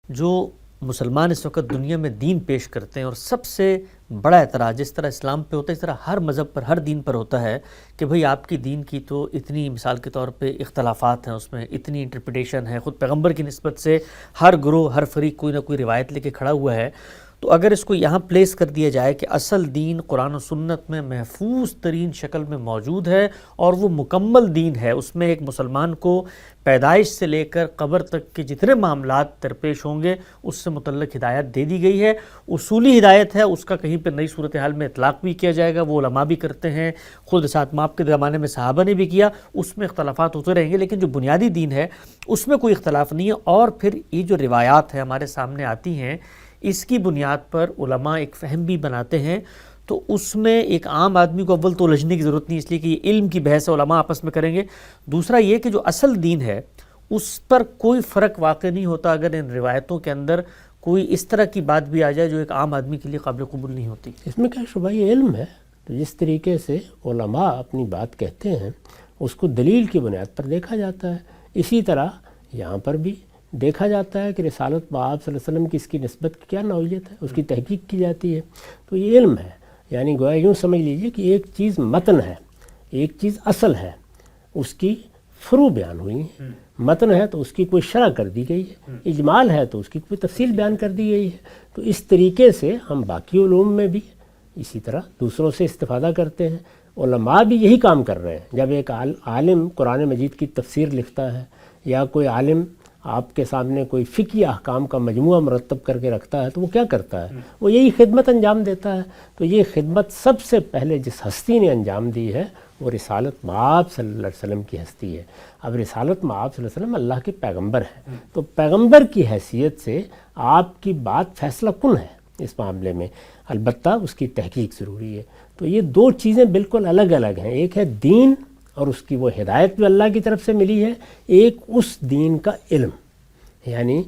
جو مسلمان اس وقت دنیا میں دین پیش کرتے ہیں، اور سب سے بڑا اعتراض جس طرح اسلام پہ ہوتا ہے اس طرح ہر مذہب پر، ہر دین پر ہوتا ہے کہ بھئی آپ کی دین کی تو اتنی مثال کے طور پہ اختلافات ہیں، اس میں اتنی انٹرپریٹیشن ہے، خود پیغمبر کی نسبت سے ہر گروہ ہر فریق کوئی نہ کوئی روایت لے کے کھڑا ہوا ہے۔ تو اگر اس کو یہاں پلیس کر دیا جائے کہ اصل دین قرآن و سنت میں محفوظ ترین شکل میں موجود ہے اور وہ مکمل دین ہے، اس میں ایک مسلمان کو پیدائش سے لے کر قبر تک کے جتنے معاملات درپیش ہوں گے اس سے متعلق ہدایت دے دی گئی ہے، اصولی ہدایت ہے، اس کا کہیں پہ نئی صورتحال میں اطلاق بھی کیا جائے گا، وہ علماء بھی کرتے ہیں، خود ساتھ ماپ کے زمانے میں صحابہ نے بھی کیا، اس میں اختلافات ہوتے رہیں گے، لیکن جو بنیادی دین ہے اس میں کوئی اختلاف نہیں ہے۔ اور پھر یہ جو روایات ہیں ہمارے سامنے آتی ہیں، اس کی بنیاد پر علماء ایک فہم بھی بناتے ہیں، تو اس میں ایک عام آدمی کو اول تو الجھنے کی ضرورت نہیں، اس لیے کہ یہ علم کی بحث ہے، علماء آپس میں کریں گے۔ دوسرا یہ کہ جو اصل دین ہے اس پر کوئی فرق واقع نہیں ہوتا اگر ان روایتوں کے اندر کوئی اس طرح کی بات بھی آ جائے جو ایک عام آدمی کے لیے قابل قبول نہیں ہوتی۔ اس میں کیا شبہ، یہ علم ہے، تو جس طریقے سے علماء اپنی بات کہتے ہیں اس کو دلیل کی بنیاد پر دیکھا جاتا ہے، اسی طرح یہاں پر بھی دیکھا جاتا ہے کہ رسالت بآب صلی اللہ علیہ وسلم کی اس کی نسبت کیا نوعیت ہے، اس کی تحقیق کی جاتی ہے۔ تو یہ علم ہے، یعنی گویا یوں سمجھ لیجئے کہ ایک چیز متن ہے، ایک چیز اصل ہے، اس کی فروع بیان ہوئی ہیں۔ متن ہے تو اس کی کوئی شرح کر دی گئی ہے، اجمال ہے تو اس کی کوئی تفصیل بیان کر دی گئی ہے۔ تو اس طریقے سے ہم باقی علوم میں بھی اسی طرح دوسروں سے استفادہ کرتے ہیں۔ علماء بھی یہی کام کر رہے ہیں۔ جب ایک عالم قرآن مجید کی تفسیر لکھتا ہے یا کوئی عالم آپ کے سامنے کوئی فقہی احکام کا مجموعہ مرتب کر کے رکھتا ہے تو وہ کیا کرتا ہے؟ وہ یہی خدمت انجام دیتا ہے۔ تو یہ خدمت سب سے پہلے جس ہستی نے انجام دی ہے وہ رسالت مآب صلی اللہ علیہ وسلم کی ہستی ہے۔ اب رسالت مآب صلی اللہ علیہ وسلم اللہ کے پیغمبر ہیں، تو پیغمبر کی حیثیت سے آپ کی بات فیصلہ کن ہے اس معاملے میں، البتہ اس کی تحقیق ضروری ہے۔ تو یہ دو چیزیں بالکل الگ الگ ہیں، ایک ہے دین اور اس کی وہ ہدایت جو اللہ کی طرف سے ملی ہے، ایک اس دین کا علم، یعنی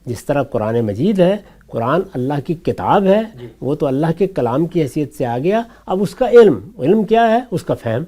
جس طرح قرآن مجید ہے، قرآن اللہ کی کتاب ہے، وہ تو اللہ کے کلام کی حیثیت سے آ گیا۔ اب اس کا علم کیا ہے؟ اس کا فہم،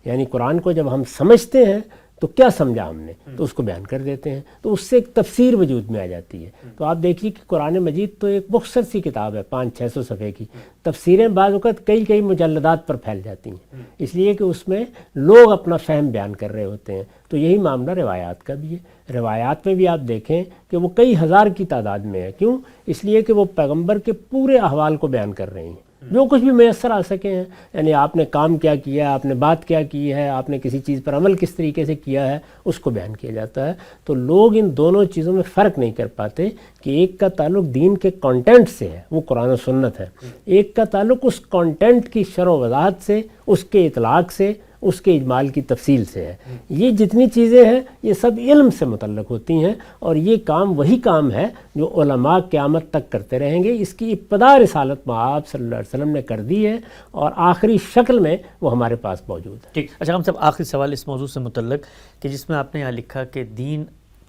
یعنی قرآن کو جب ہم سمجھتے ہیں تو کیا سمجھا ہم نے، تو اس کو بیان کر دیتے ہیں، تو اس سے ایک تفسیر وجود میں آ جاتی ہے۔ تو آپ دیکھیے کہ قرآن مجید تو ایک مختصر سی کتاب ہے، 500-600 صفحے کی، تفسیریں بعض اوقات کئی مجلدات پر پھیل جاتی ہیں، اس لیے کہ اس میں لوگ اپنا فہم بیان کر رہے ہوتے ہیں۔ تو یہی معاملہ روایات کا بھی ہے۔ روایات میں بھی آپ دیکھیں کہ وہ کئی ہزار کی تعداد میں ہے، کیوں؟ اس لیے کہ وہ پیغمبر کے پورے احوال کو بیان کر رہی ہیں، جو کچھ بھی میسر آ سکے ہیں، یعنی آپ نے کام کیا کیا ہے، آپ نے بات کیا کی ہے، آپ نے کسی چیز پر عمل کس طریقے سے کیا ہے، اس کو بیان کیا جاتا ہے۔ تو لوگ ان دونوں چیزوں میں فرق نہیں کر پاتے کہ ایک کا تعلق دین کے کانٹینٹ سے ہے، وہ قرآن و سنت ہے، ایک کا تعلق اس کانٹینٹ کی شرح و وضاحت سے، اس کے اطلاق سے، اس کے اجمال کی تفصیل سے ہے۔ یہ جتنی چیزیں ہیں یہ سب علم سے متعلق ہوتی ہیں، اور یہ کام وہی کام ہے جو علماء قیامت تک کرتے رہیں گے۔ اس کی ابتدا رسالت مآب صلی اللہ علیہ وسلم نے کر دی ہے، اور آخری شکل میں وہ ہمارے پاس موجود ہے۔ ٹھیک، اچھا ہم سب آخری سوال اس موضوع سے متعلق کہ جس میں آپ نے یہاں لکھا کہ دین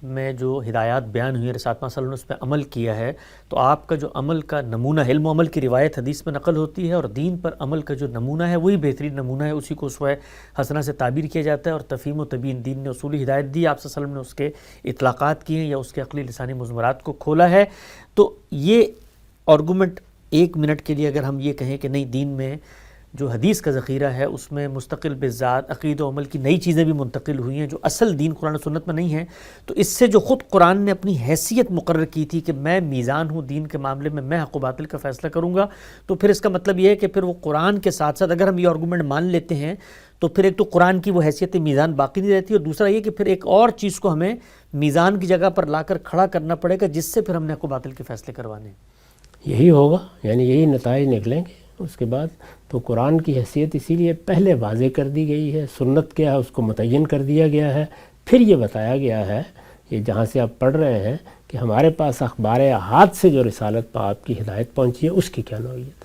میں جو ہدایات بیان ہوئی ہے، رسالت صلی اللہ علیہ وسلم نے اس پہ عمل کیا ہے، تو آپ کا جو عمل کا نمونہ، علم و عمل کی روایت حدیث میں نقل ہوتی ہے، اور دین پر عمل کا جو نمونہ ہے وہی بہترین نمونہ ہے، اسی کو اسوہ حسنہ سے تعبیر کیا جاتا ہے۔ اور تفہیم و تبیین، دین نے اصولی ہدایت دی، آپ صلی اللہ علیہ وسلم نے اس کے اطلاقات کیے ہیں یا اس کے عقلی لسانی مضمرات کو کھولا ہے۔ تو یہ آرگومنٹ 1 منٹ کے لیے اگر ہم یہ کہیں کہ نہیں، دین میں جو حدیث کا ذخیرہ ہے اس میں مستقل بذات عقید و عمل کی نئی چیزیں بھی منتقل ہوئی ہیں جو اصل دین قرآن و سنت میں نہیں ہیں، تو اس سے جو خود قرآن نے اپنی حیثیت مقرر کی تھی کہ میں میزان ہوں دین کے معاملے میں حق و باطل کا فیصلہ کروں گا، تو پھر اس کا مطلب یہ ہے کہ پھر وہ قرآن کے ساتھ ساتھ اگر ہم یہ آرگومنٹ مان لیتے ہیں تو پھر ایک تو قرآن کی وہ حیثیت میزان باقی نہیں رہتی، اور دوسرا یہ کہ پھر ایک اور چیز کو ہمیں میزان کی جگہ پر لا کر کھڑا کرنا پڑے گا جس سے پھر ہم نے حق و باطل کے فیصلے کروانے ہیں۔ یہی ہوگا، یعنی یہی نتائج نکلیں گے اس کے بعد۔ تو قرآن کی حیثیت اسی لیے پہلے واضح کر دی گئی ہے، سنت کیا ہے اس کو متعین کر دیا گیا ہے، پھر یہ بتایا گیا ہے، یہ جہاں سے آپ پڑھ رہے ہیں کہ ہمارے پاس اخبار احاد سے جو رسالت پہ آپ کی ہدایت پہنچی ہے اس کی کیا نوعیت ہے۔